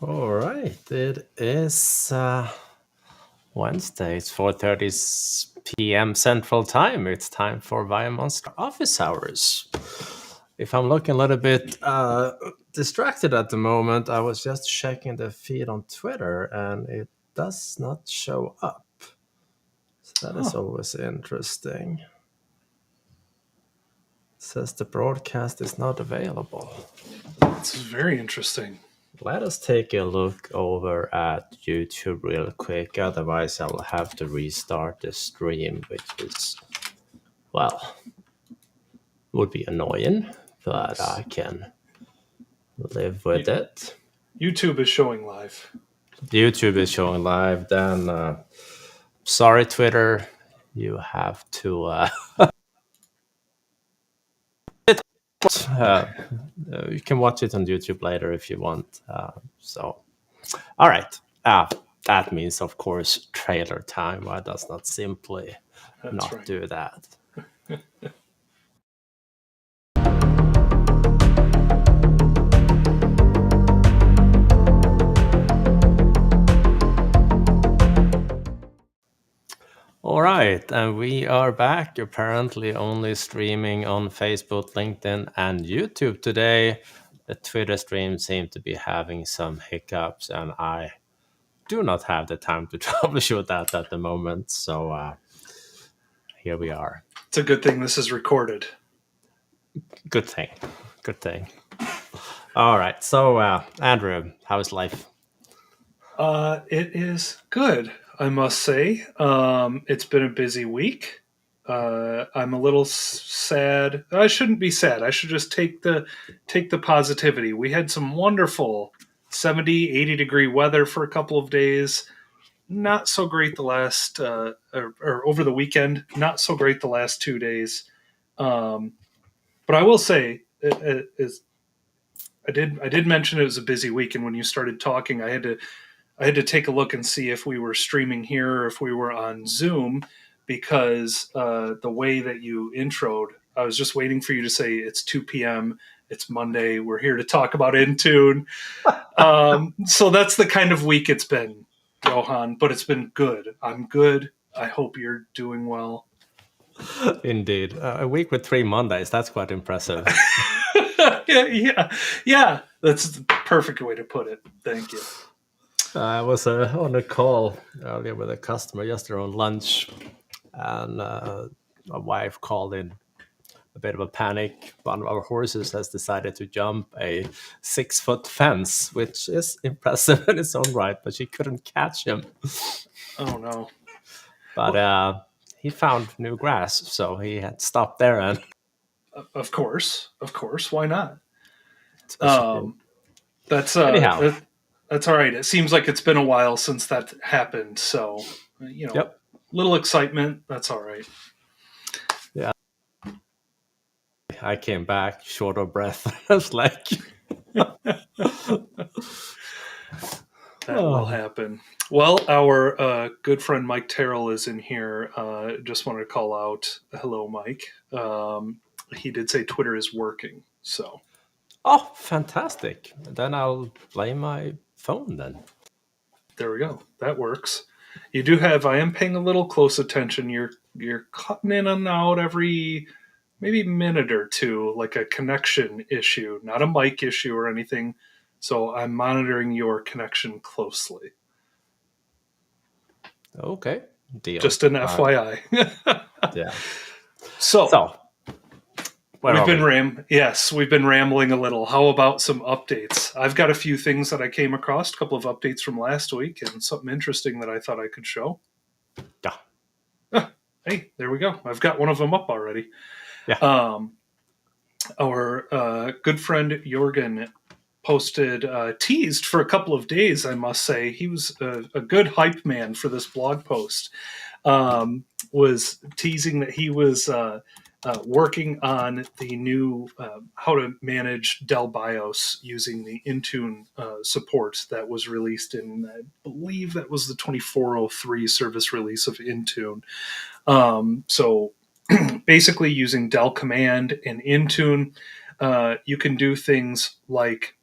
All right, it is Wednesday. It's 4:30 p.m. Central Time. It's time for ViaMonstra Office Hours. If I'm looking a little bit distracted at the moment, I was just checking the feed on Twitter and it does not show up. So that is always interesting. It says the broadcast is not available. It's very interesting. Let us take a look over at YouTube real quick. Otherwise, I will have to restart the stream, which is, well, would be annoying, but I can live with it. YouTube is showing live. YouTube is showing live. Then, sorry, Twitter, you have to. You can watch it on YouTube later if you want. All right. That means, of course, trailer time. Why does not simply do that? All right, and we are back, apparently only streaming on Facebook, LinkedIn, and YouTube today. The Twitter stream seemed to be having some hiccups, and I do not have the time to troubleshoot that at the moment. So here we are. It's a good thing this is recorded. Good thing. Good thing. All right, so Andrew, how is life? It is good, I must say. It's been a busy week. I'm a little sad. I shouldn't be sad. I should just take the positivity. We had some wonderful 70, 80 degree weather for a couple of days. Not so great the last, or over the weekend. Not so great the last 2 days. But I will say, I did mention it was a busy week, and when you started talking, I had to take a look and see if we were streaming here or if we were on Zoom, because the way that you introed, I was just waiting for you to say it's 2 p.m., it's Monday, we're here to talk about Intune. So that's the kind of week it's been, Johan, but it's been good. I'm good. I hope you're doing well. Indeed. A week with 3 Mondays, that's quite impressive. Yeah. That's the perfect way to put it. Thank you. I was on a call earlier with a customer just around lunch, and my wife called in a bit of a panic. One of our horses has decided to jump a 6-foot fence, which is impressive in its own right, but she couldn't catch him. Oh, no. But he found new grass, so he had stopped there. And Of course. Why not? Anyhow. That's all right. It seems like it's been a while since that happened. So, little excitement. That's all right. Yeah. I came back short of breath. I was like... That will happen. Well, our good friend Mike Terrell is in here. Just wanted to call out, hello, Mike. He did say Twitter is working. So... Oh, fantastic. Then I'll play my phone then. There we go. That works. You do have, I am paying a little close attention. You're cutting in and out every maybe minute or two, like a connection issue, not a mic issue or anything. So I'm monitoring your connection closely. Okay. Deal. Just an FYI. Yeah. So we've been rambling a little. How about some updates? I've got a few things that I came across, a couple of updates from last week, and something interesting that I thought I could show. Yeah. Hey, there we go. I've got one of them up already. Yeah. Our good friend Jorgen posted, teased for a couple of days, I must say. He was a good hype man for this blog post. Was teasing that he was... working on the new how to manage Dell BIOS using the Intune support that was released in, I believe that was the 2403 service release of Intune. So basically using Dell Command and Intune, you can do things like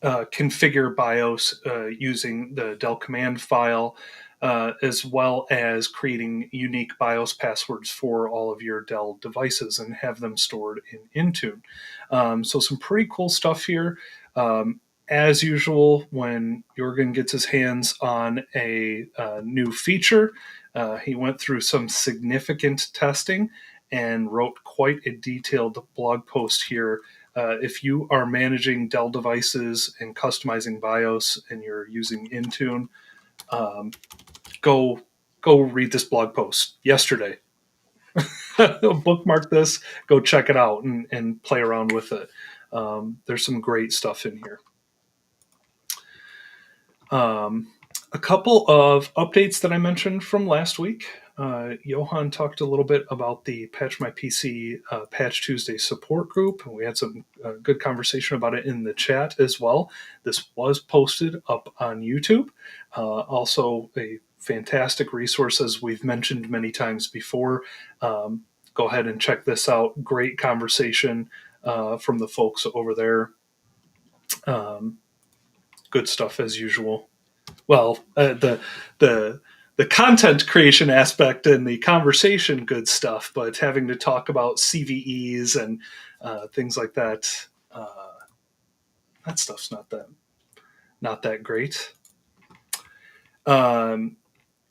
configure BIOS using the Dell command file, as well as creating unique BIOS passwords for all of your Dell devices and have them stored in Intune. So some pretty cool stuff here. As usual, when Jorgen gets his hands on a new feature, he went through some significant testing and wrote quite a detailed blog post here. If you are managing Dell devices and customizing BIOS and you're using Intune, go read this blog post yesterday. Bookmark this, go check it out and play around with it. There's some great stuff in here. A couple of updates that I mentioned from last week. Johan talked a little bit about the Patch My PC Patch Tuesday support group, and we had some good conversation about it in the chat as well. This was posted up on YouTube. Also, a fantastic resource, as we've mentioned many times before. Go ahead and check this out. Great conversation from the folks over there. Good stuff as usual. Well, the content creation aspect and the conversation, good stuff, but having to talk about CVEs and things like that, that stuff's not that great. And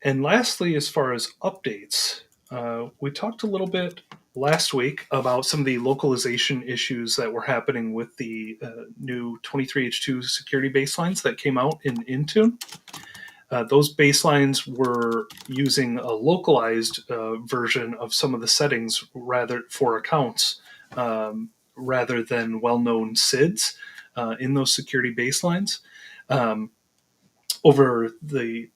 lastly, as far as updates, we talked a little bit last week about some of the localization issues that were happening with the new 23H2 security baselines that came out in Intune. Those baselines were using a localized version of some of the settings rather for accounts rather than well-known SIDs in those security baselines. Over the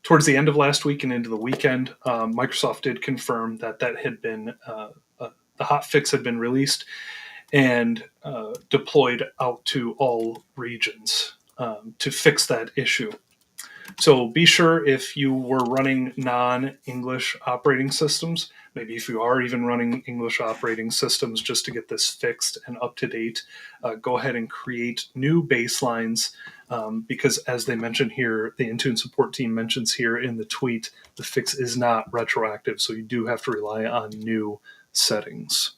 towards the end of last week and into the weekend, Microsoft did confirm that had been the hot fix had been released and deployed out to all regions to fix that issue. So be sure, if you were running non-English operating systems, maybe if you are even running English operating systems, just to get this fixed and up to date, go ahead and create new baselines because, as they mentioned here, the Intune Support Team mentions here in the tweet, the fix is not retroactive, so you do have to rely on new settings.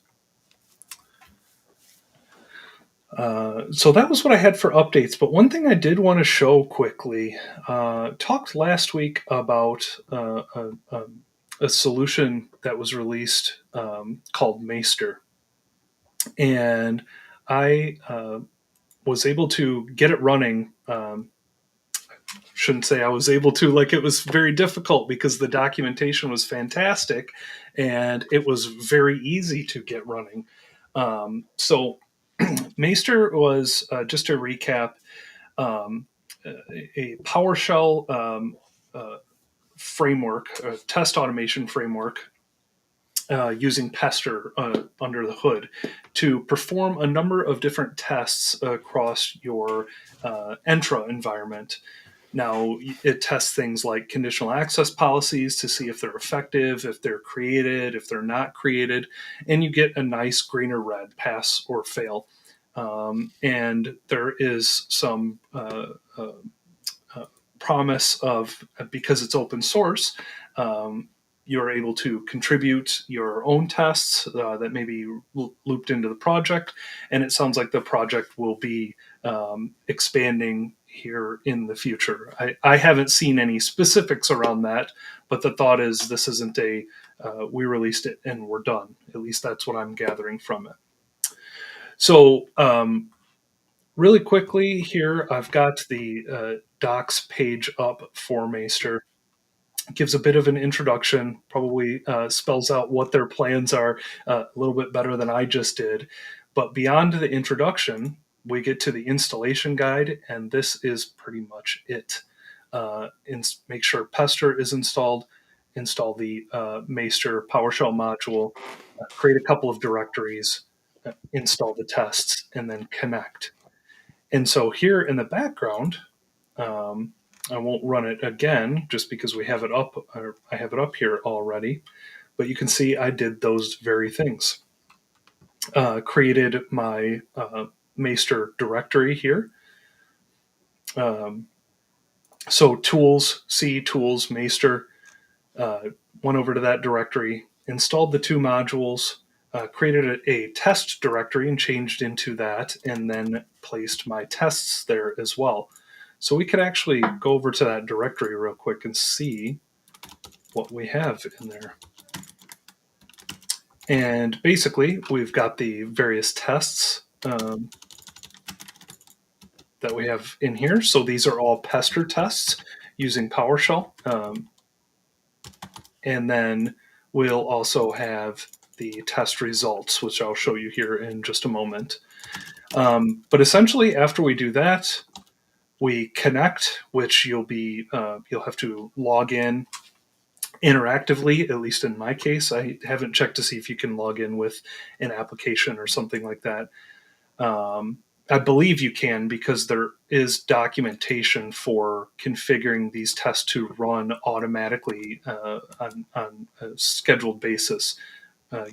So that was what I had for updates. But one thing I did want to show quickly, talked last week about a solution that was released called Maester. And I was able to get it running. Shouldn't say I was able to, like it was very difficult because the documentation was fantastic and it was very easy to get running. So Maester was, just to recap, a PowerShell framework, a test automation framework using Pester under the hood to perform a number of different tests across your Entra environment. Now, it tests things like conditional access policies to see if they're effective, if they're created, if they're not created, and you get a nice green or red, pass or fail. And there is some promise of, because it's open source, you're able to contribute your own tests that may be looped into the project. And it sounds like the project will be expanding here in the future. I haven't seen any specifics around that, but the thought is this isn't a we released it and we're done. At least that's what I'm gathering from it. So really quickly here, I've got the docs page up for Maester. It gives a bit of an introduction, probably spells out what their plans are a little bit better than I just did. But beyond the introduction, we get to the installation guide, and this is pretty much it. Make sure Pester is installed, install the Maester PowerShell module, create a couple of directories, install the tests, and then connect. And so here in the background, I won't run it again just because we have it up, or I have it up here already, but you can see I did those very things. Created my Maester directory here, So tools, C, tools, Maester, went over to that directory, installed the two modules, created a test directory and changed into that, and then placed my tests there as well. So we could actually go over to that directory real quick and see what we have in there. And basically, we've got the various tests that we have in here. So these are all pester tests using PowerShell. And then we'll also have the test results, which I'll show you here in just a moment. But essentially, after we do that, we connect, which you'll have to log in interactively. At least in my case, I haven't checked to see if you can log in with an application or something like that. I believe you can, because there is documentation for configuring these tests to run automatically on a scheduled basis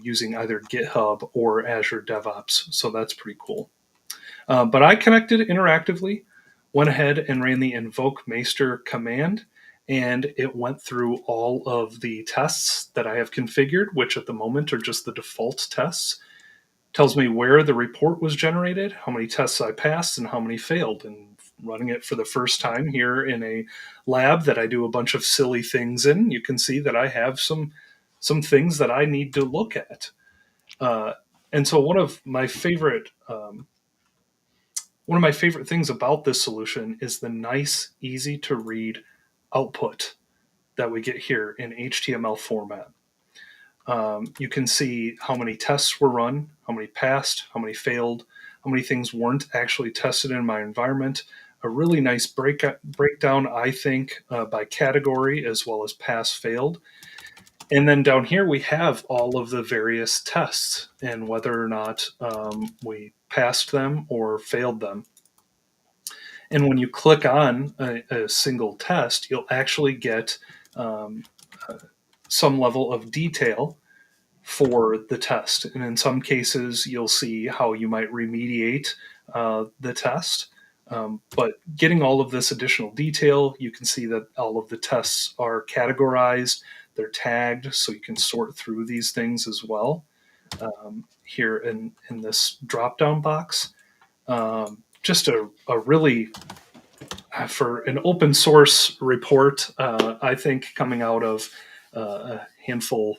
using either GitHub or Azure DevOps. So that's pretty cool. But I connected interactively, went ahead and ran the invoke Maester command, and it went through all of the tests that I have configured, which at the moment are just the default tests. Tells me where the report was generated, how many tests I passed, and how many failed. And running it for the first time here in a lab that I do a bunch of silly things in, you can see that I have some things that I need to look at. And so one of my favorite things about this solution is the nice, easy to read output that we get here in HTML format. You can see how many tests were run, how many passed, how many failed, how many things weren't actually tested in my environment. A really nice breakdown, I think, by category as well as pass, failed. And then down here we have all of the various tests and whether or not we passed them or failed them. And when you click on a single test, you'll actually get some level of detail for the test. And in some cases, you'll see how you might remediate the test. But getting all of this additional detail, you can see that all of the tests are categorized, they're tagged, so you can sort through these things as well here in this drop-down box. Just a really, for an open source report, I think coming out of a handful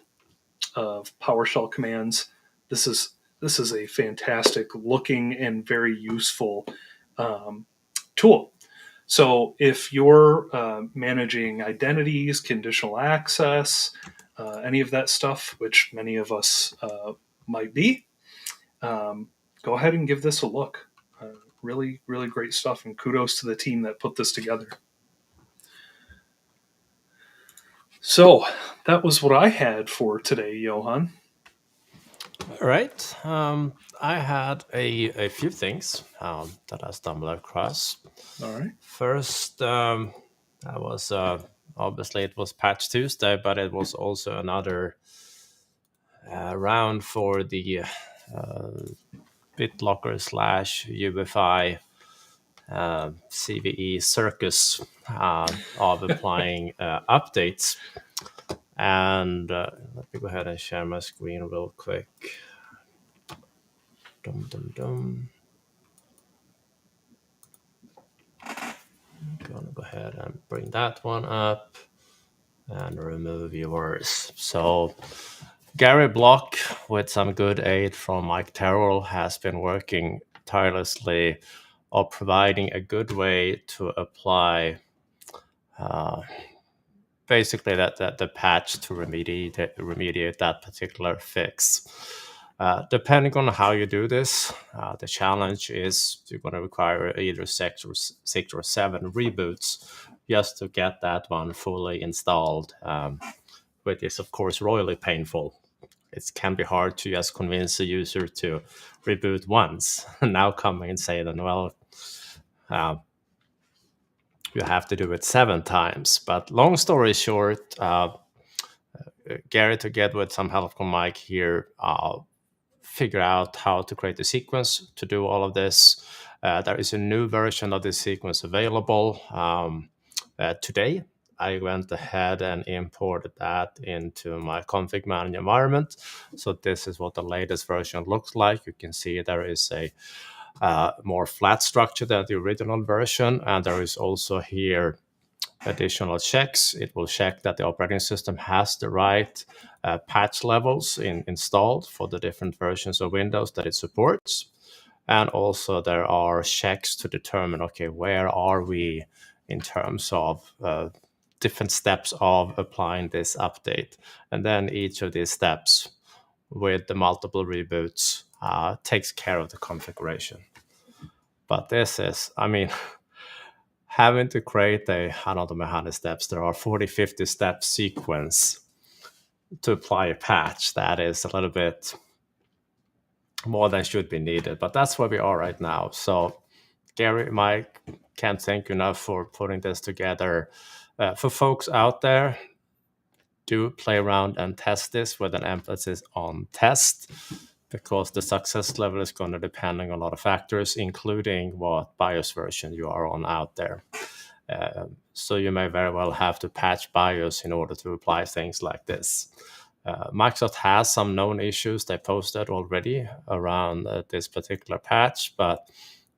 of PowerShell commands, this is a fantastic looking and very useful tool. So if you're managing identities, conditional access, any of that stuff, which many of us might be, go ahead and give this a look. Really, really great stuff, and kudos to the team that put this together. So that was what I had for today, Johan. All right. I had a few things that I stumbled across. All right. First, that was obviously it was Patch Tuesday, but it was also another round for the BitLocker / UEFI CVE circus of applying updates. And let me go ahead and share my screen real quick. I'm gonna go ahead and bring that one up and remove yours. So Gary Blok, with some good aid from Mike Terrell, has been working tirelessly of providing a good way to apply basically that the patch to remediate that particular fix. Depending on how you do this, the challenge is you're going to require either 6 or 7 reboots just to get that one fully installed, which is of course royally painful. It can be hard to just convince a user to reboot once and now come and say then, well, you have to do it 7 times. But long story short, Gary, together with some help from Mike here, figure out how to create a sequence to do all of this. There is a new version of this sequence available today. I went ahead and imported that into my ConfigMgr environment. So this is what the latest version looks like. You can see there is a more flat structure than the original version, and there is also here additional checks. It will check that the operating system has the right patch levels installed for the different versions of Windows that it supports. And also there are checks to determine, okay, where are we in terms of different steps of applying this update. And then each of these steps with the multiple reboots takes care of the configuration. But this is, I mean, having to create I don't know how many steps, there are 40, 50 step sequence to apply a patch. That is a little bit more than should be needed, but that's where we are right now. So Gary, Mike, can't thank you enough for putting this together. For folks out there, do play around and test this with an emphasis on test, because the success level is going to depend on a lot of factors, including what BIOS version you are on out there. So you may very well have to patch BIOS in order to apply things like this. Microsoft has some known issues they posted already around this particular patch, but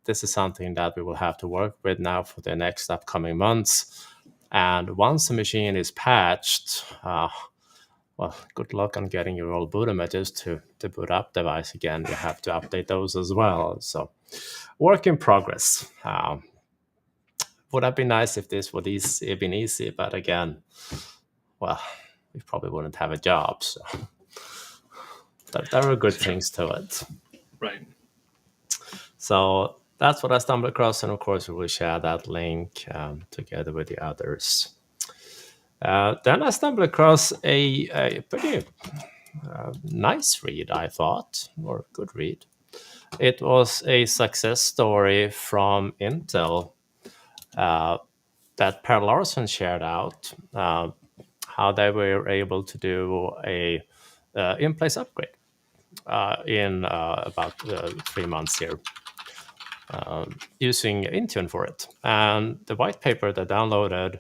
this is something that we will have to work with now for the next upcoming months. And once the machine is patched, well, good luck on getting your old boot images to boot up device again. You have to update those as well. So work in progress. Would have been nice if this would have been easy, but again, well, we probably wouldn't have a job. So there are good things to it. Right. So that's what I stumbled across, and of course we will share that link together with the others. Then I stumbled across a pretty nice read, I thought, or good read. It was a success story from Intel that Per Larsen shared out, how they were able to do a in-place upgrade in about 3 months here, using Intune for it. And the white paper they downloaded,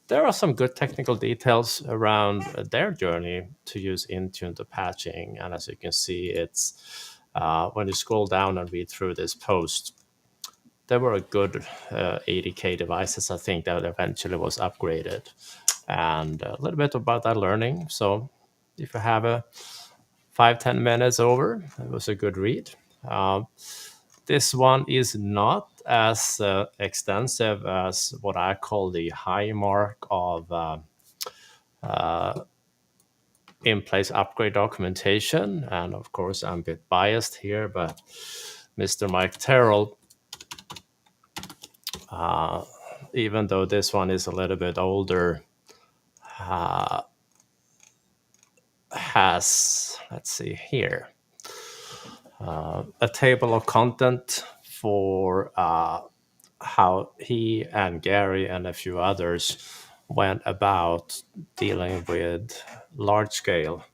there are some good technical details around their journey to use Intune to patching. And as you can see, it's when you scroll down and read through this post, there were a good 80K devices, I think, that eventually was upgraded. And a little bit about that learning. So if you have a 5-10 minutes over, it was a good read. This one is not as extensive as what I call the high mark of in-place upgrade documentation. And of course, I'm a bit biased here, but Mr. Mike Terrell, even though this one is a little bit older, has, let's see here, a table of content for how he and Gary and a few others went about dealing with large-scale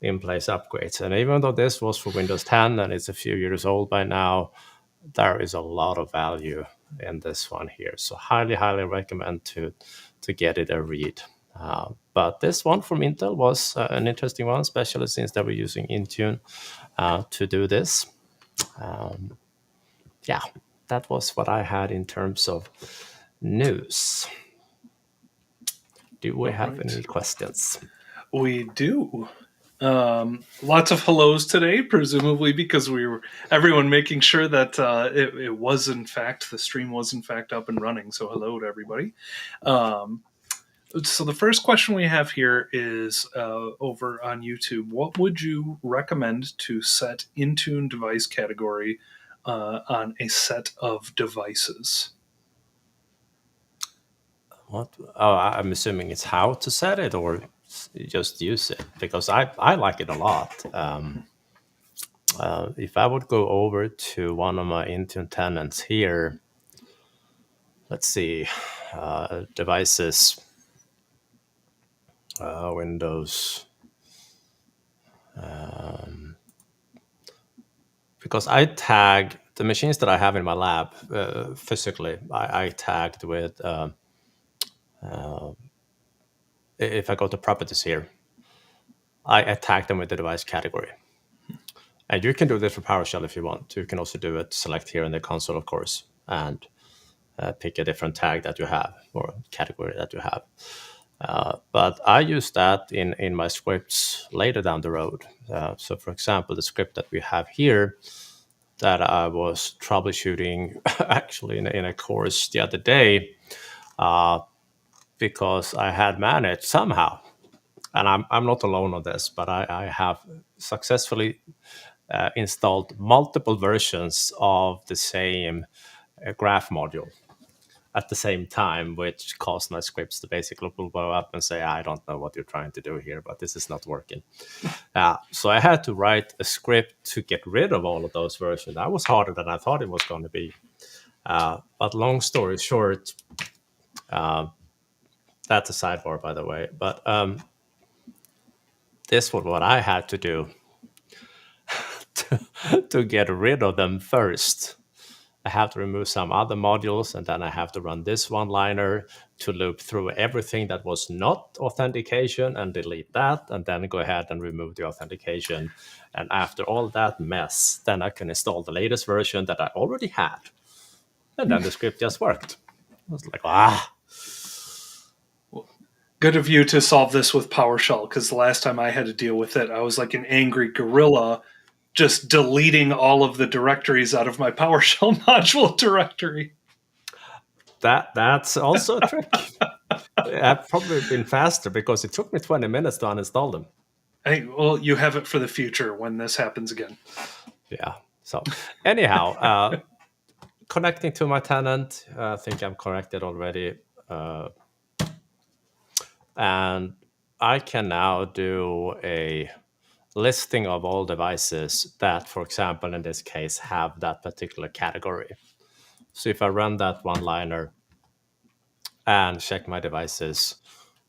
in-place upgrades. And even though this was for Windows 10 and it's a few years old by now, there is a lot of value in this one here. So highly, highly recommend to get it a read. But this one from Intel was an interesting one, especially since they were using Intune to do this. Yeah, that was what I had in terms of news. Do we have any questions? We do. Lots of hellos today, presumably because everyone making sure that it was in fact, the stream was in fact up and running. So hello to everybody. So the first question we have here is over on YouTube. What would you recommend to set Intune Device Category on a set of devices? What? Oh, I'm assuming it's how to set it or just use it, because I like it a lot. If I would go over to one of my Intune tenants here, let's see, devices, Windows, because I tag the machines that I have in my lab physically. I tagged with, if I go to properties here, I tag them with the device category. And you can do this for PowerShell if you want. You can also do it, select here in the console, of course, and pick a different tag that you have or category that you have. But I use that in my scripts later down the road. So, for example, the script that we have here that I was troubleshooting actually in a course the other day, because I had managed somehow, and I'm not alone on this, but I have successfully installed multiple versions of the same graph module at the same time, which caused my scripts to basically blow up and say, I don't know what you're trying to do here, but this is not working. So I had to write a script to get rid of all of those versions. That was harder than I thought it was going to be. But long story short, that's a sidebar, by the way. But this was what I had to do to get rid of them first. I have to remove some other modules, and then I have to run this one-liner to loop through everything that was not authentication and delete that, and then go ahead and remove the authentication. And after all that mess, then I can install the latest version that I already had. And then the script just worked. I was like, Good of you to solve this with PowerShell, because the last time I had to deal with it, I was like an angry gorilla just deleting all of the directories out of my PowerShell module directory. That's also a trick. I've probably been faster because it took me 20 minutes to uninstall them. Hey, well, you have it for the future when this happens again. Yeah. So anyhow, connecting to my tenant, I think I'm connected already. And I can now do a listing of all devices that, for example, in this case, have that particular category. So if I run that one-liner and check my devices,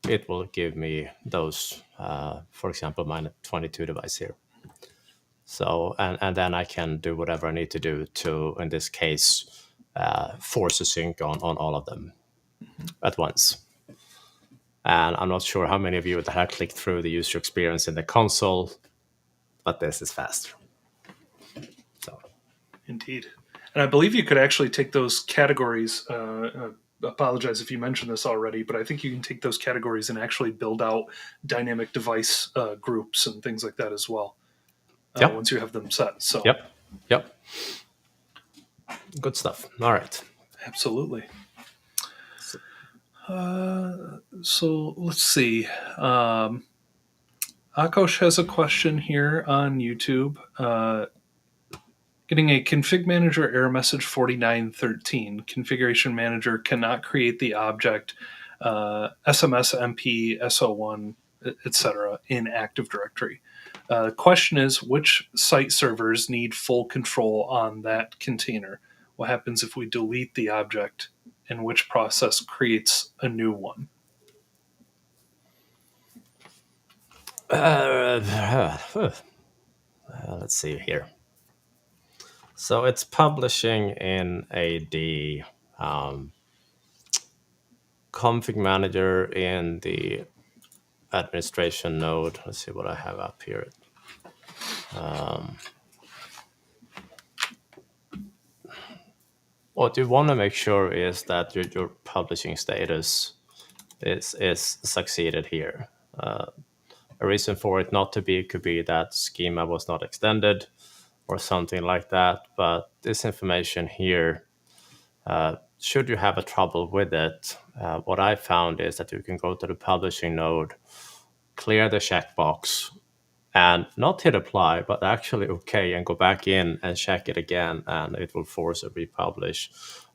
it will give me those, for example, my 22 device here. So, and then I can do whatever I need to do to, in this case, force a sync on all of them at once. And I'm not sure how many of you that have clicked through the user experience in the console, but this is faster. So, Indeed. And I believe you could actually take those categories. Apologize if you mentioned this already, but I think you can take those categories and actually build out dynamic device groups and things like that as well. Yep. Once you have them set. So Yep. Good stuff. All right. Absolutely. So let's see. Akosh has a question here on YouTube. Getting a config manager error message 4913. Configuration manager cannot create the object SMS, MP, SO1, etc. in Active Directory. The question is, which site servers need full control on that container? What happens if we delete the object, and which process creates a new one? Let's see here. So it's publishing in AD, config manager in the administration node. Let's see what I have up here. What you want to make sure is that your publishing status is succeeded here. A reason for it not to be could be that schema was not extended or something like that. But this information here, should you have a trouble with it, what I found is that you can go to the publishing node, clear the checkbox, and not hit apply, but actually OK, and go back in and check it again, and it will force a republish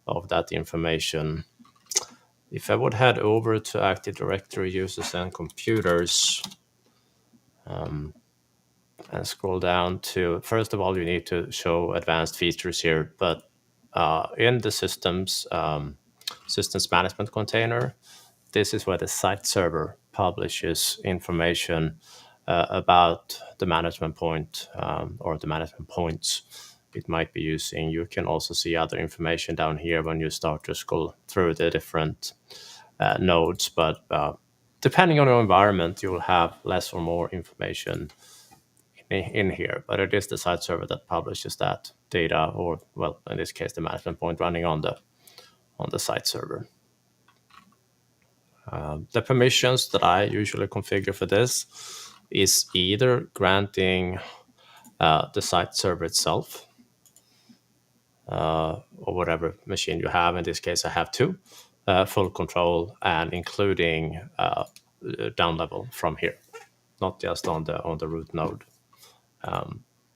of that information. If I would head over to Active Directory users and computers, and scroll down to, first of all, you need to show advanced features here, but in the systems management container, this is where the site server publishes information about the management point or the management points it might be using. You can also see other information down here when you start to scroll through the different nodes. But depending on your environment, you'll have less or more information in here. But it is the site server that publishes that data, or well, in this case, the management point running on the site server. The permissions that I usually configure for this is either granting the site server itself, or whatever machine you have. In this case, I have two, full control, and including down level from here, not just on the root node.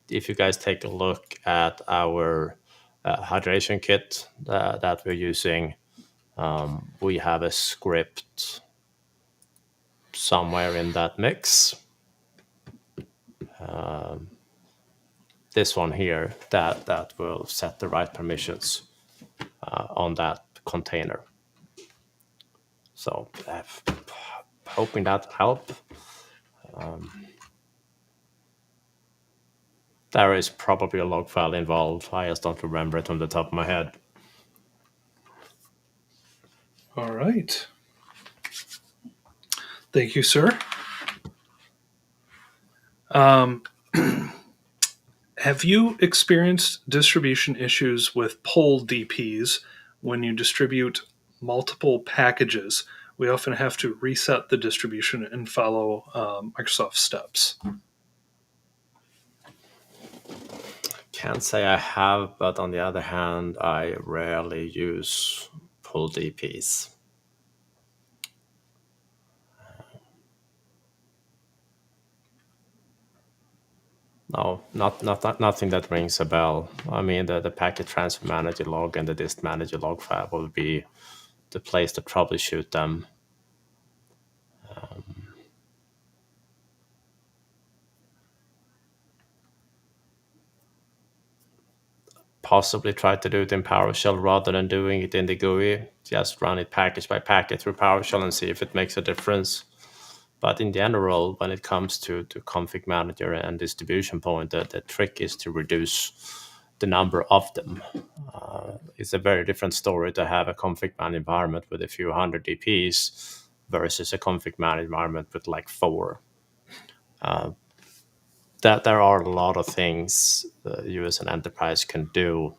If you guys take a look at our hydration kit that we're using, we have a script somewhere in that mix. This one here that will set the right permissions on that container. So hoping that help. There is probably a log file involved. I just don't remember it on the top of my head. All right. Thank you, sir. Have you experienced distribution issues with Pull-DPs when you distribute multiple packages? We often have to reset the distribution and follow Microsoft steps. Can't say I have, but on the other hand, I rarely use Pull-DPs. No, nothing that rings a bell. I mean, the packet transfer manager log and the dist manager log file will be the place to troubleshoot them. Possibly try to do it in PowerShell rather than doing it in the GUI. Just run it package by package through PowerShell and see if it makes a difference. But in general, when it comes to ConfigMgr and distribution point, the trick is to reduce the number of them. It's a very different story to have a ConfigMan environment with a few hundred DPs versus a ConfigMan environment with like 4. That there are a lot of things you as an enterprise can do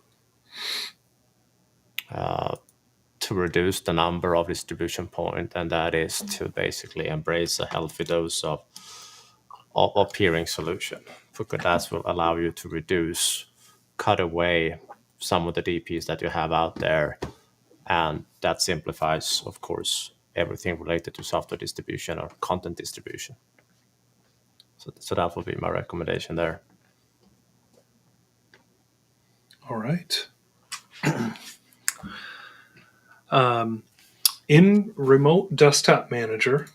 to reduce the number of distribution point, and that is to basically embrace a healthy dose of peering solution, because that will allow you to cut away some of the DPs that you have out there, and that simplifies, of course, everything related to software distribution or content distribution. So that would be my recommendation there. All right. In Remote Desktop Manager,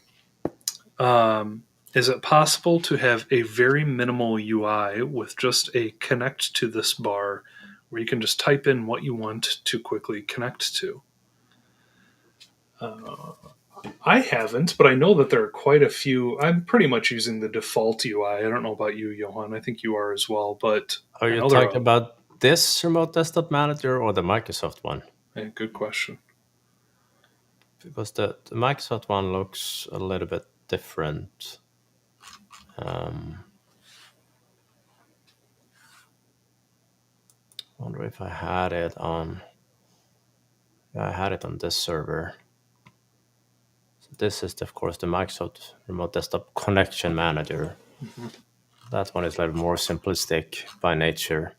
is it possible to have a very minimal UI with just a connect to this bar where you can just type in what you want to quickly connect to? I haven't, but I know that there are quite a few. I'm pretty much using the default UI. I don't know about you, Johan. I think you are as well. But are you talking about this Remote Desktop Manager or the Microsoft one? Yeah, good question. Because the Microsoft one looks a little bit different. Wonder if I had it on. Yeah, I had it on this server. So this is, of course, the Microsoft Remote Desktop Connection Manager. Mm-hmm. That one is a little more simplistic by nature.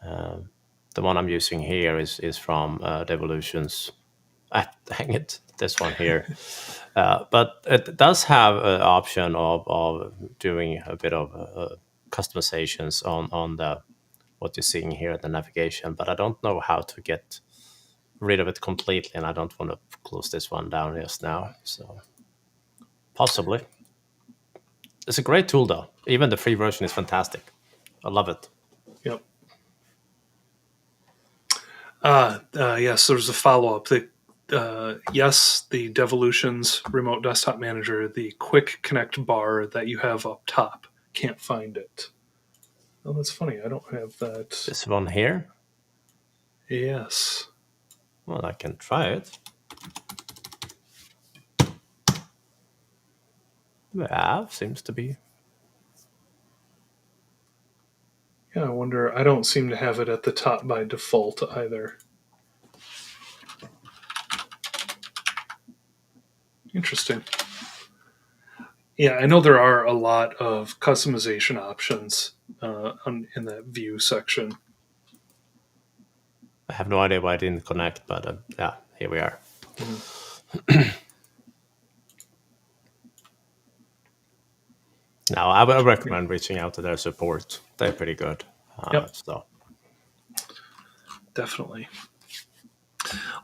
The one I'm using here is from Devolution's. Dang it, this one here. But it does have an option of doing a bit of customizations on the what you're seeing here at the navigation, but I don't know how to get rid of it completely, and I don't want to close this one down just now. So possibly. It's a great tool, though. Even the free version is fantastic. I love it. Yep. Yes, there's a follow-up. Yes, the Devolution's Remote Desktop Manager, the quick connect bar that you have up top, can't find it. Oh, that's funny. I don't have that. This one here. Yes. Well, I can try it. Yeah, seems to be. Yeah, I wonder. I don't seem to have it at the top by default either. Interesting. Yeah, I know there are a lot of customization options in that view section. I have no idea why I didn't connect, but yeah, here we are. Now, I would recommend reaching out to their support. They're pretty good. Yep, So definitely.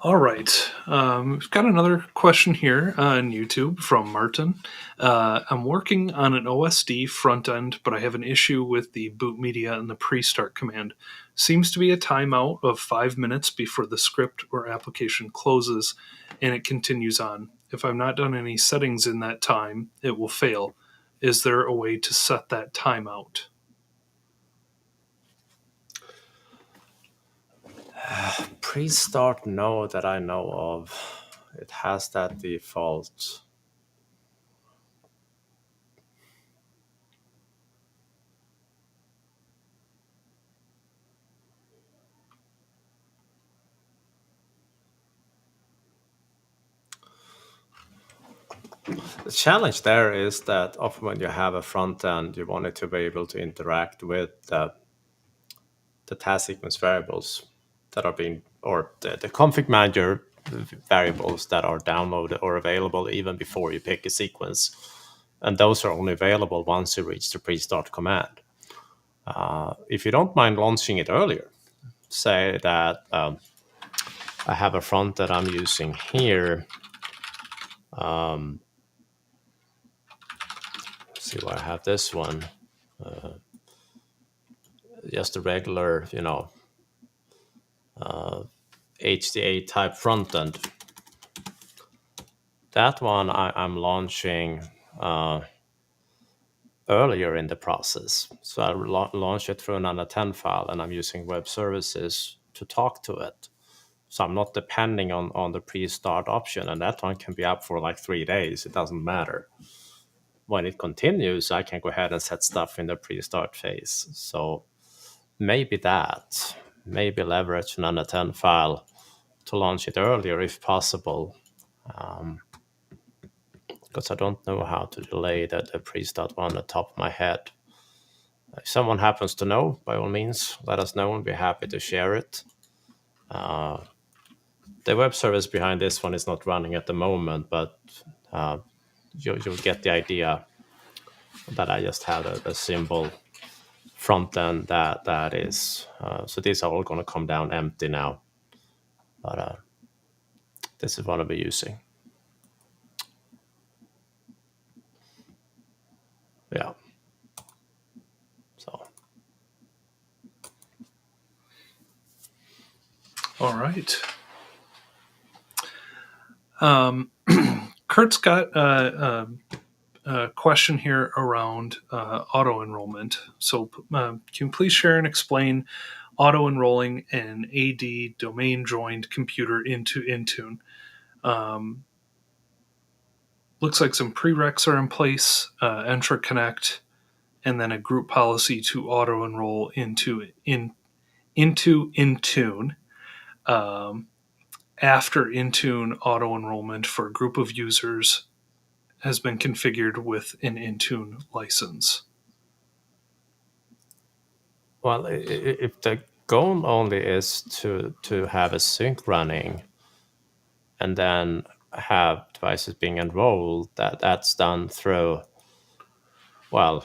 All right. We've got another question here on YouTube from Martin. I'm working on an OSD front end, but I have an issue with the boot media and the pre-start command. Seems to be a timeout of 5 minutes before the script or application closes, and it continues on. If I've not done any settings in that time, it will fail. Is there a way to set that timeout? pre-start, no, that I know of. It has that default. The challenge there is that often when you have a front end, you want it to be able to interact with the task sequence variables that are being, or the config manager variables that are downloaded or available even before you pick a sequence. And those are only available once you reach the pre-start command. If you don't mind launching it earlier, say that I have a front that I'm using here. See why I have this one. Just a regular, HDA type front end. That one I'm launching earlier in the process. So I launch it through an 10 file, and I'm using web services to talk to it. So I'm not depending on the pre-start option, and that one can be up for like 3 days. It doesn't matter. When it continues, I can go ahead and set stuff in the pre-start phase. So maybe leverage an 10 file to launch it earlier if possible. Because I don't know how to delay the pre-start one on the top of my head. If someone happens to know, by all means, let us know and be happy to share it. The web service behind this one is not running at the moment, but you'll get the idea that I just had a simple front end that is. So these are all going to come down empty now. But this is what I'll be using. Yeah. So. All right. Kurt's got a question here around auto enrollment. So, can you please share and explain auto enrolling an AD domain joined computer into Intune? Looks like some prereqs are in place, Entra Connect, and then a group policy to auto enroll into Intune. After Intune auto enrollment for a group of users has been configured with an Intune license. Well, if the goal only is to have a sync running and then have devices being enrolled, that's done through, well,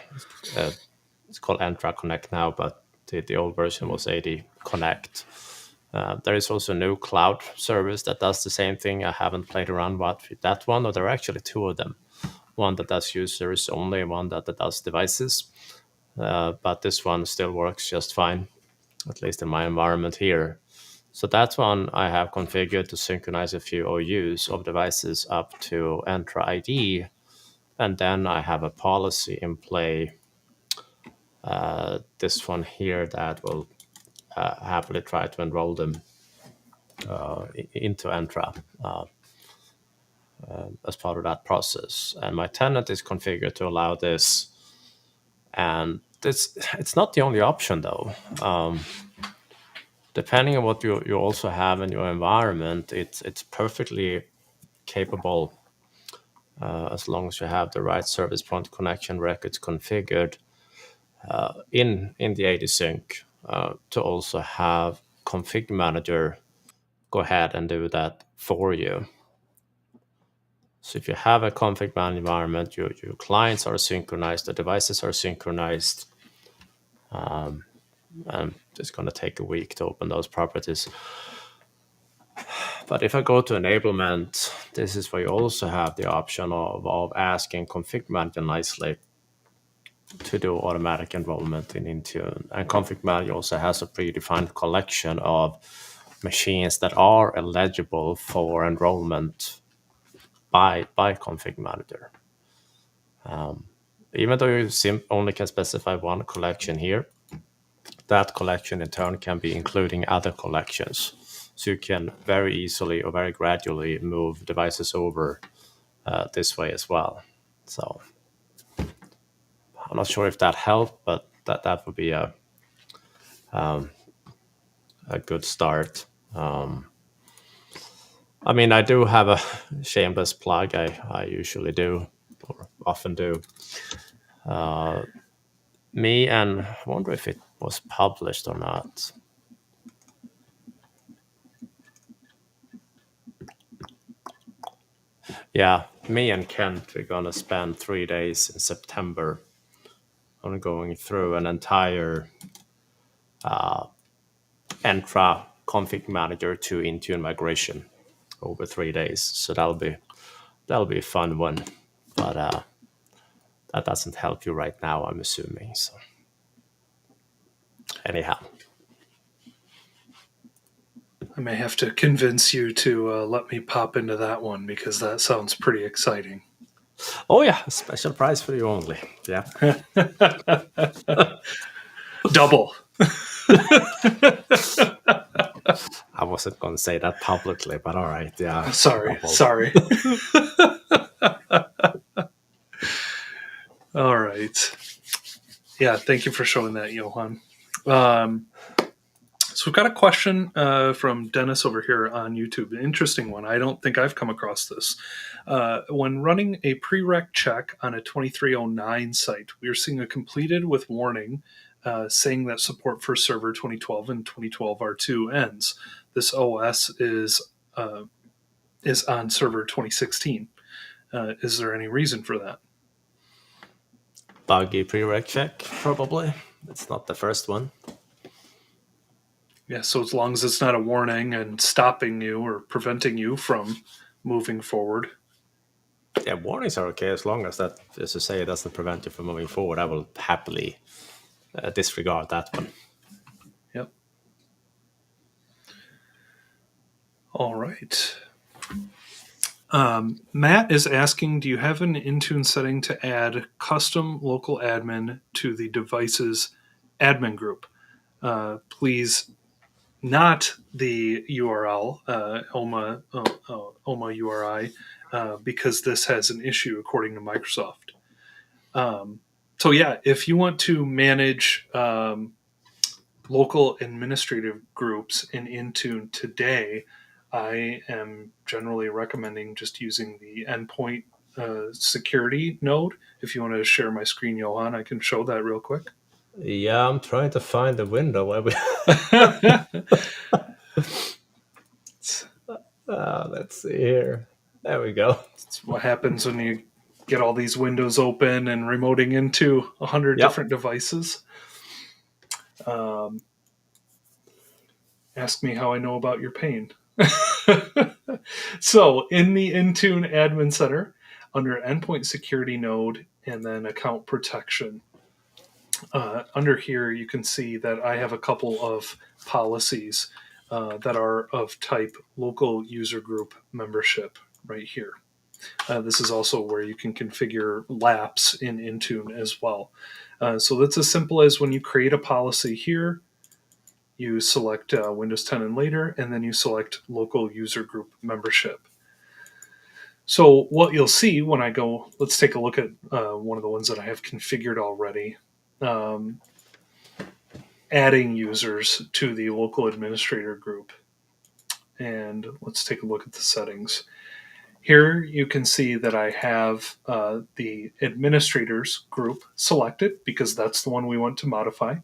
it's called Entra Connect now, but the old version was AD Connect. There is also a new cloud service that does the same thing. I haven't played around with that one, or there are actually two of them. One that does users only, one that does devices. But this one still works just fine, at least in my environment here. So that one I have configured to synchronize a few OUs of devices up to Entra ID. And then I have a policy in play this one here that will happily try to enroll them into Entra as part of that process. And my tenant is configured to allow this. And it's not the only option, though. Depending on what you also have in your environment, it's perfectly capable, as long as you have the right service point connection records configured in the AD sync, to also have ConfigMgr go ahead and do that for you. So if you have a config man environment, your clients are synchronized, the devices are synchronized, and it's going to take a week to open those properties. But if I go to enablement, this is where you also have the option of asking config manager nicely to do automatic enrollment in Intune. And config manager also has a predefined collection of machines that are eligible for enrollment by config manager. Even though you only can specify one collection here, that collection in turn can be including other collections. So you can very easily or very gradually move devices over this way as well. So I'm not sure if that helped, but that would be a good start. I mean, I do have a shameless plug. I usually do, or often do. Me, and I wonder if it was published or not. Yeah, me and Kent, we're going to spend 3 days in September on going through an entire Entra config manager to Intune migration over 3 days. So that'll be a fun one. But that doesn't help you right now, I'm assuming. So anyhow. I may have to convince you to let me pop into that one because that sounds pretty exciting. Oh yeah, a special prize for you only. Yeah. Double. I wasn't going to say that publicly, but all right. Yeah. Sorry. All right. Yeah, thank you for showing that, Johan. So we've got a question from Dennis over here on YouTube. An interesting one. I don't think I've come across this. When running a prereq check on a 2309 site, we are seeing a completed with warning saying that support for server 2012 and 2012 R2 ends. This OS is on server 2016. Is there any reason for that? Buggy prereq check, probably. It's not the first one. Yeah, so as long as it's not a warning and stopping you or preventing you from moving forward. Yeah, warnings are okay as long as that, as you say, it doesn't prevent you from moving forward. I will happily disregard that one. Yep. All right. Matt is asking, do you have an Intune setting to add custom local admin to the device's admin group? Please, not the URL, OMA URI, because this has an issue according to Microsoft. So yeah, if you want to manage local administrative groups in Intune today, I am generally recommending just using the endpoint security node. If you want to share my screen, Johan, I can show that real quick. Yeah, I'm trying to find the window where we... let's see here. There we go. That's what happens when you get all these windows open and remoting into 100 different devices. Ask me how I know about your pain. So in the Intune Admin Center, under Endpoint Security Node and then Account Protection, under here you can see that I have a couple of policies that are of type local user group membership right here. This is also where you can configure laps in Intune as well. So that's as simple as when you create a policy here, you select Windows 10 and later, and then you select local user group membership. So what you'll see when I go, let's take a look at one of the ones that I have configured already. Adding users to the local administrator group. And let's take a look at the settings. Here you can see that I have the administrators group selected because that's the one we want to modify.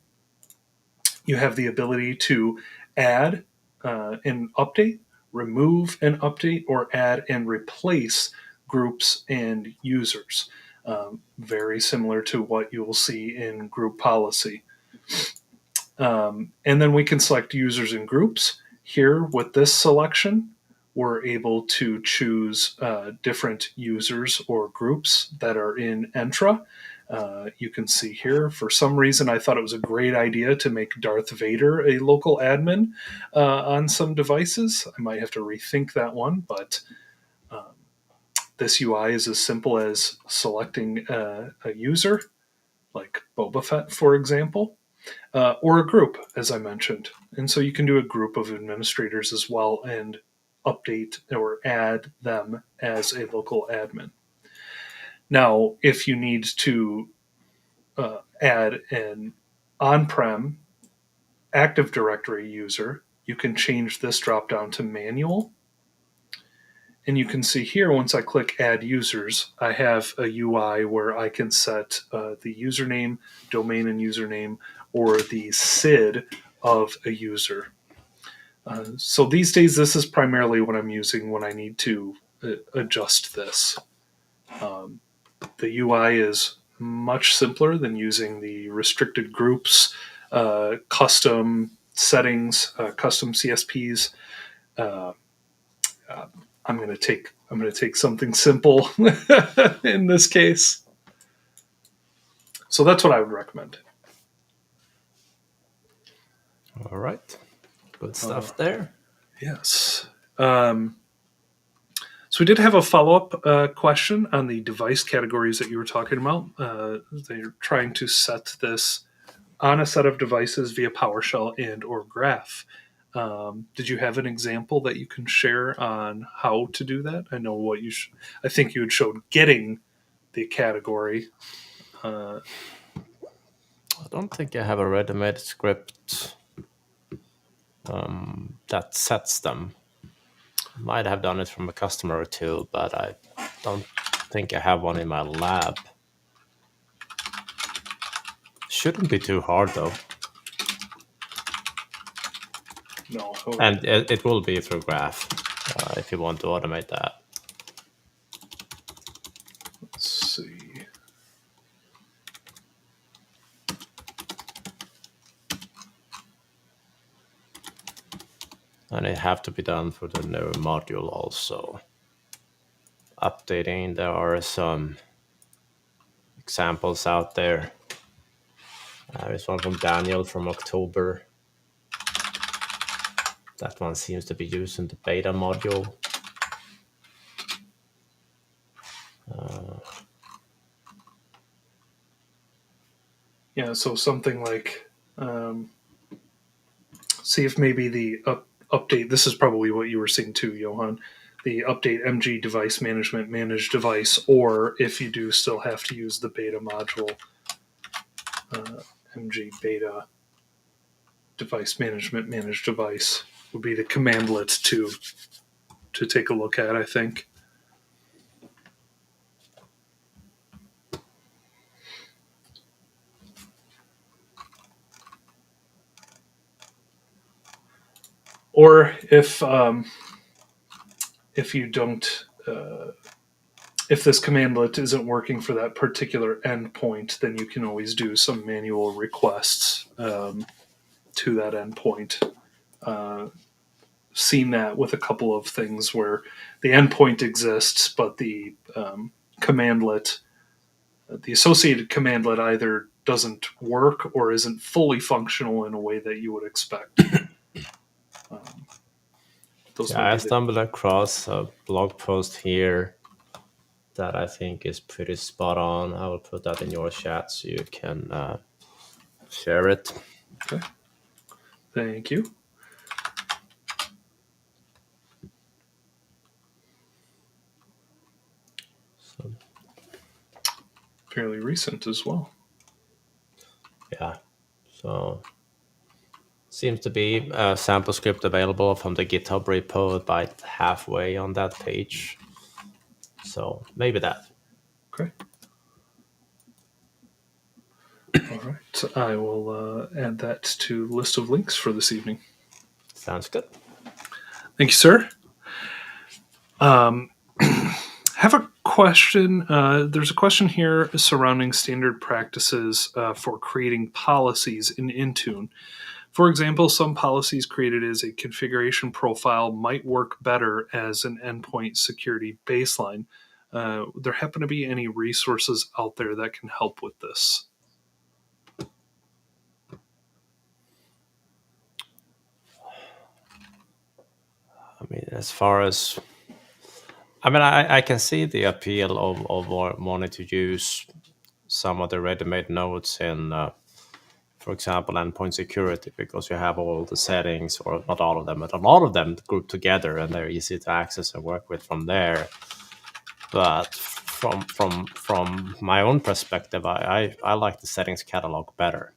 You have the ability to add and update, remove and update, or add and replace groups and users. Very similar to what you will see in group policy. And then we can select users and groups. Here with this selection, we're able to choose different users or groups that are in Entra. You can see here, for some reason, I thought it was a great idea to make Darth Vader a local admin on some devices. I might have to rethink that one, but this UI is as simple as selecting a user, like Boba Fett, for example, or a group, as I mentioned. And so you can do a group of administrators as well and update or add them as a local admin. Now, if you need to add an on-prem Active Directory user, you can change this drop-down to manual. And you can see here, once I click Add Users, I have a UI where I can set the username, domain and username, or the SID of a user. So these days, this is primarily what I'm using when I need to adjust this. The UI is much simpler than using the restricted groups, custom settings, custom CSPs. I'm going to take something simple in this case. So that's what I would recommend. All right. Good stuff there. Yes. So we did have a follow-up question on the device categories that you were talking about. They're trying to set this on a set of devices via PowerShell and or Graph. Did you have an example that you can share on how to do that? I know what I think you had showed getting the category. I don't think I have a ready-made script that sets them. Might have done it from a customer or two, but I don't think I have one in my lab. Shouldn't be too hard though. No. And it will be through Graph if you want to automate that. Let's see. And it have to be done for the new module also. Updating, there are some examples out there. There's one from Daniel from October. That one seems to be using the beta module. Yeah, so something like, see if maybe the update, this is probably what you were seeing too, Johan, the update MG device management managed device, or if you do still have to use the beta module, MG beta device management managed device would be the commandlet to take a look at, I think. Or if you don't, if this commandlet isn't working for that particular endpoint, then you can always do some manual requests to that endpoint. Seen that with a couple of things where the endpoint exists, but the commandlet, the associated commandlet either doesn't work or isn't fully functional in a way that you would expect. I stumbled across a blog post here that I think is pretty spot on. I will put that in your chat so you can share it. Okay. Thank you. So, fairly recent as well. yeah. So seems to be a sample script available from the GitHub repo about halfway on that page. So maybe that. Okay. All right. So I will add that to list of links for this evening. Sounds good. Thank you, sir. Have a question. There's a question here surrounding standard practices for creating policies in Intune. For example, some policies created as a configuration profile might work better as an endpoint security baseline. There happen to be any resources out there that can help with this? I mean, as far as I can see the appeal of wanting to use some of the ready-made nodes in, for example, endpoint security, because you have all the settings, or not all of them, but a lot of them grouped together, and they're easy to access and work with from there. But from my own perspective, I like the settings catalog better.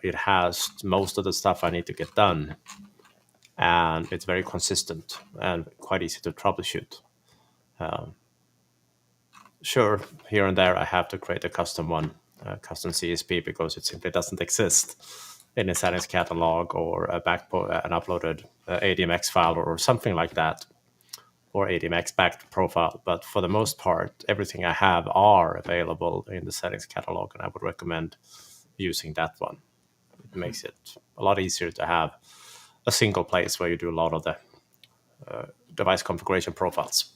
It has most of the stuff I need to get done, and it's very consistent and quite easy to troubleshoot. Sure, here and there I have to create a custom one, custom CSP, because it simply doesn't exist in a settings catalog, or an uploaded ADMX file, or something like that, or ADMX backed profile. But for the most part, everything I have are available in the settings catalog, and I would recommend using that one. It makes it a lot easier to have a single place where you do a lot of the device configuration profiles.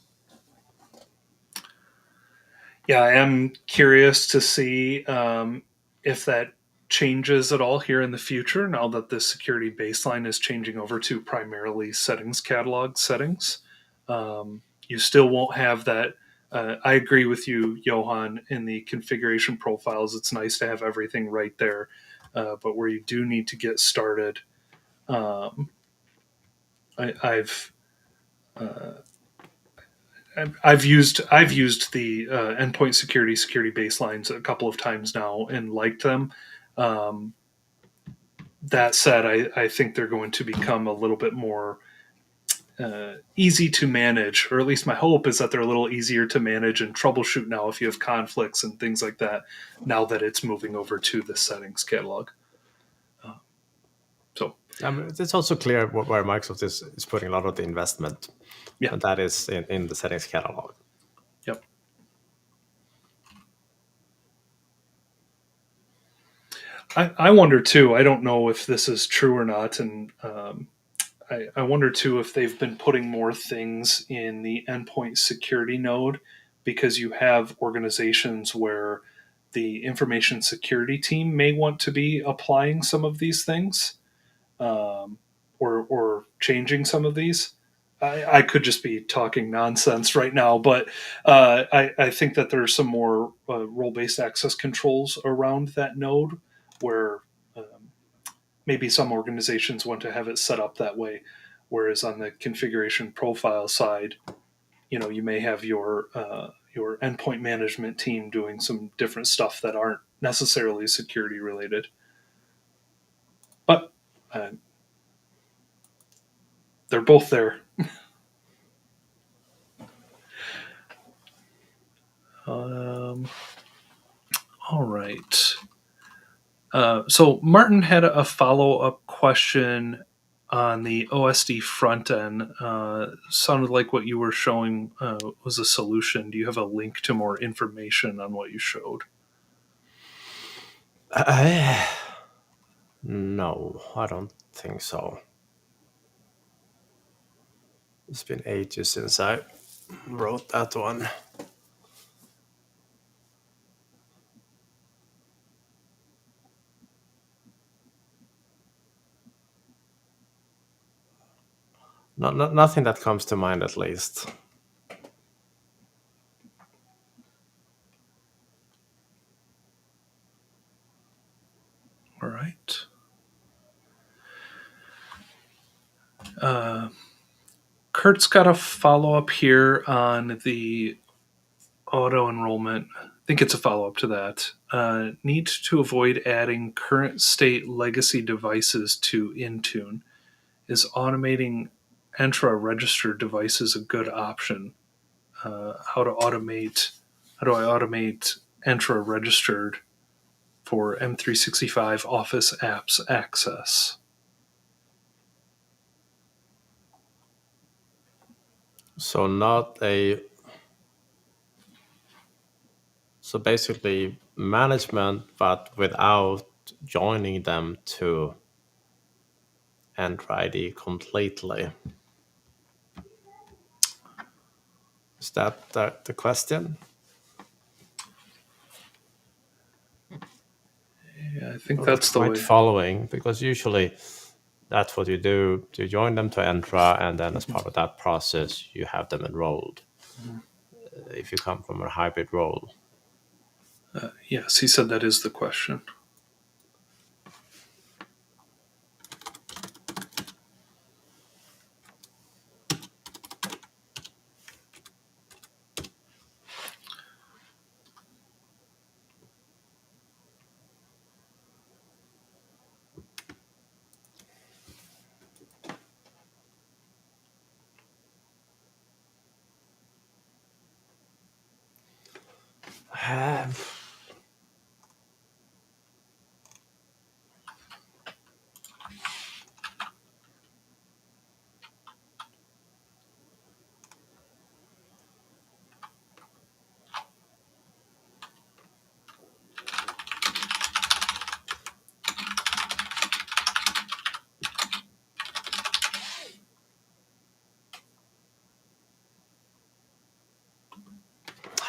Yeah, I am curious to see if that changes at all here in the future now that the security baseline is changing over to primarily settings catalog settings. You still won't have that. I agree with you, Johan, in the configuration profiles. It's nice to have everything right there. But where you do need to get started, um, I've I've used the endpoint security baselines a couple of times now and liked them. Um, that said, I think they're going to become a little bit more easy to manage, or at least my hope is that they're a little easier to manage and troubleshoot now if you have conflicts and things like that. Now that it's moving over to the settings catalog, so It's also clear where Microsoft is putting a lot of the investment, yeah, and that is in the settings catalog. yep. I wonder too. I don't know if this is true or not, and I wonder too if they've been putting more things in the endpoint security node because you have organizations where the information security team may want to be applying some of these things, or changing some of these. I could just be talking nonsense right now, but I think that there's some more role-based access controls around that node where maybe some organizations want to have it set up that way, whereas on the configuration profile side, you may have your endpoint management team doing some different stuff that aren't necessarily security related. But they're both there. Um, all right. So Martin had a follow-up question on the OSD front end. Sounded like what you were showing was a solution. Do you have a link to more information on what you showed? No, I don't think so. It's been ages since I wrote that one. Nothing that comes to mind, at least. right. Kurt's got a follow up here on the auto enrollment. I think it's a follow up to that. Need to avoid adding current state legacy devices to Intune. Is automating Entra Registered devices a good option? How to automate? How do I automate Entra Registered for M365 Office apps access? So basically management, but without joining them to Entra ID completely. Is that the question? Yeah, I think I'm not that's the quite way. following, because usually that's what you do. You join them to Entra, and then as part of that process, you have them enrolled. If you come from a hybrid role. Yes, he said that is the question.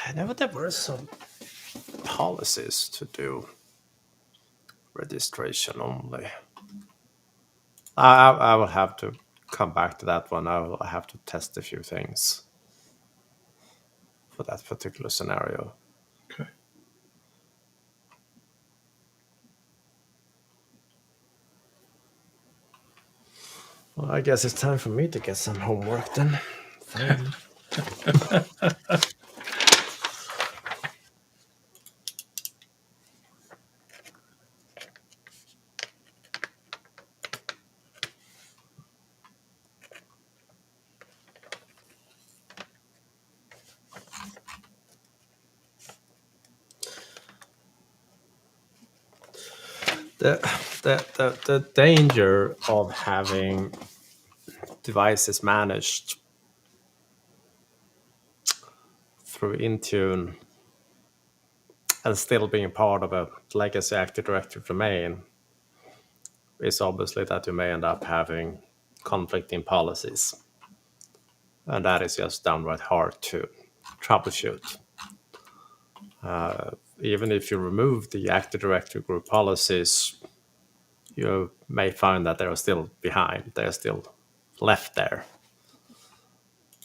I know there were some policies to do registration only. I will have to come back to that one. I will have to test a few things for that particular scenario. Okay. Well, I guess it's time for me to get some homework then. Fine. the, the danger of having devices managed through Intune and still being part of a legacy Active Directory domain is obviously that you may end up having conflicting policies. And that is just downright hard to troubleshoot. Even if you remove the Active Directory group policies, you may find that they are still behind. They are still left there.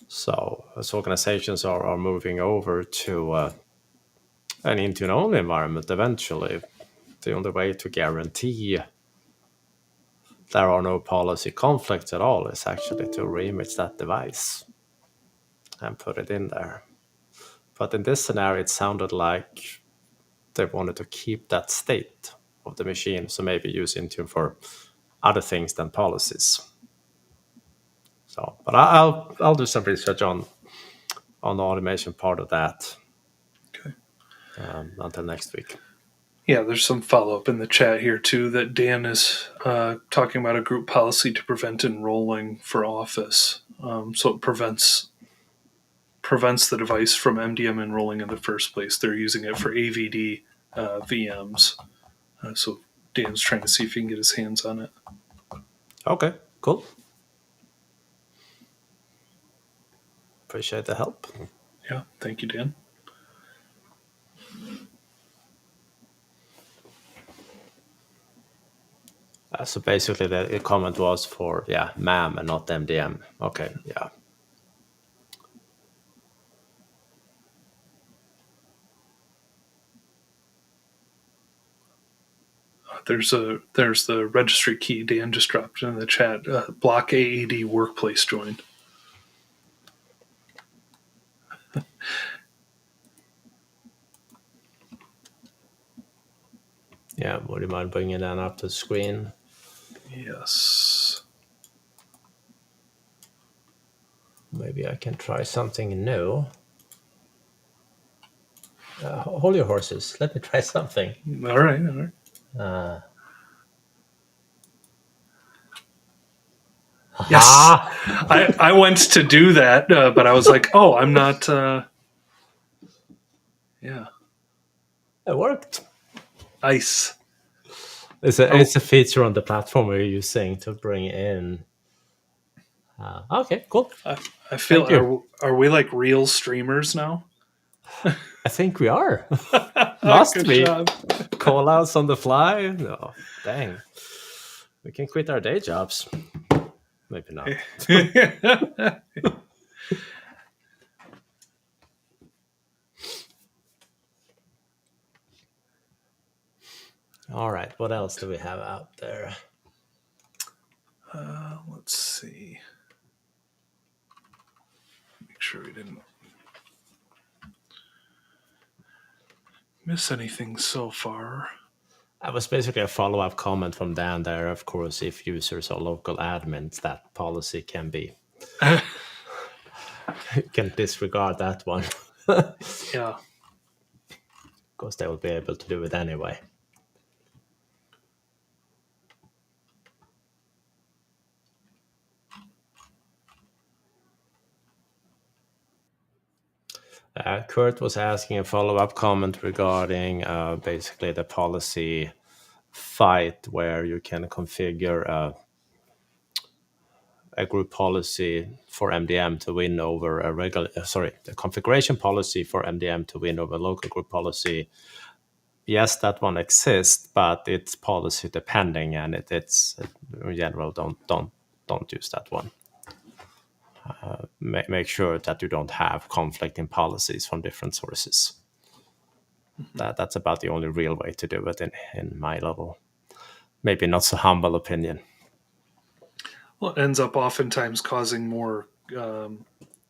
So as organizations are moving over to an Intune-only environment eventually, the only way to guarantee there are no policy conflicts at all is actually to reimage that device and put it in there. But in this scenario, it sounded like they wanted to keep that state of the machine, so maybe use Intune for other things than policies. So, but I'll do some research on the automation part of that. Okay. Until next week. Yeah, there's some follow up in the chat here too that Dan is talking about a group policy to prevent enrolling for Office. So it prevents the device from MDM enrolling in the first place. They're using it for AVD VMs. So Dan's trying to see if he can get his hands on it. Okay, cool. Appreciate the help. Yeah, thank you, Dan. So basically, the comment was for MAM and not MDM. Okay, yeah. there's the registry key Dan just dropped in the chat. Blok AAD workplace join. Yeah, would you mind bringing that up to the screen? Yes. Maybe I can try something new. Hold your horses. Let me try something. All right. Yes. I went to do that, but I was like, oh, I'm not. Yeah. It worked. Nice. It's a feature on the platform we're using to bring in. Okay, cool. I feel, are we like real streamers now? I think we are. Must Good be. job. Call outs on the fly? No, dang. We can quit our day jobs. Maybe not. All right, what else do we have out there? Let's see. Make sure we didn't miss anything so far. That was basically a follow-up comment from Dan there. Of course, if users are local admins, that policy can be... You can disregard that one. Yeah. Because they will be able to do it anyway. Kurt was asking a follow-up comment regarding basically the policy fight where you can configure a group policy for MDM to win over a regular, the configuration policy for MDM to win over a local group policy. Yes, that one exists, but it's policy depending, and it's in general don't use that one. Make sure that you don't have conflicting policies from different sources. That's about the only real way to do it in my level, maybe not so humble opinion. Well, it ends up oftentimes causing more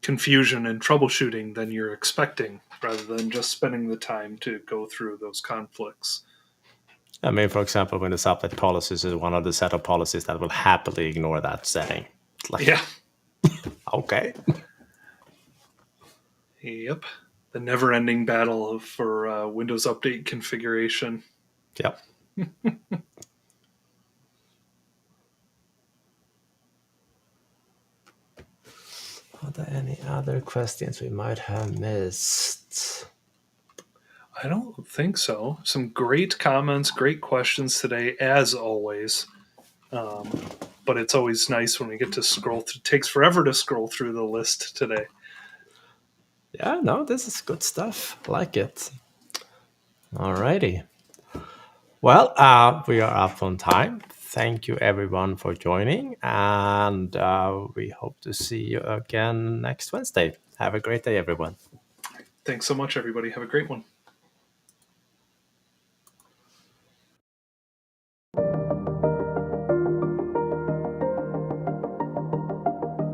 confusion and troubleshooting than you're expecting, rather than just spending the time to go through those conflicts. I mean, for example, Windows Update policies is one of the set of policies that will happily ignore that setting. Yeah. Okay. Yep. The never-ending battle for Windows Update configuration. Yep. Are there any other questions we might have missed? I don't think so. Some great comments, great questions today, as always. But it's always nice when we get to scroll through. It takes forever to scroll through the list today. Yeah, no, this is good stuff. I like it. Alrighty. Well, we are up on time. Thank you, everyone, for joining. And we hope to see you again next Wednesday. Have a great day, everyone. Thanks so much, everybody. Have a great one.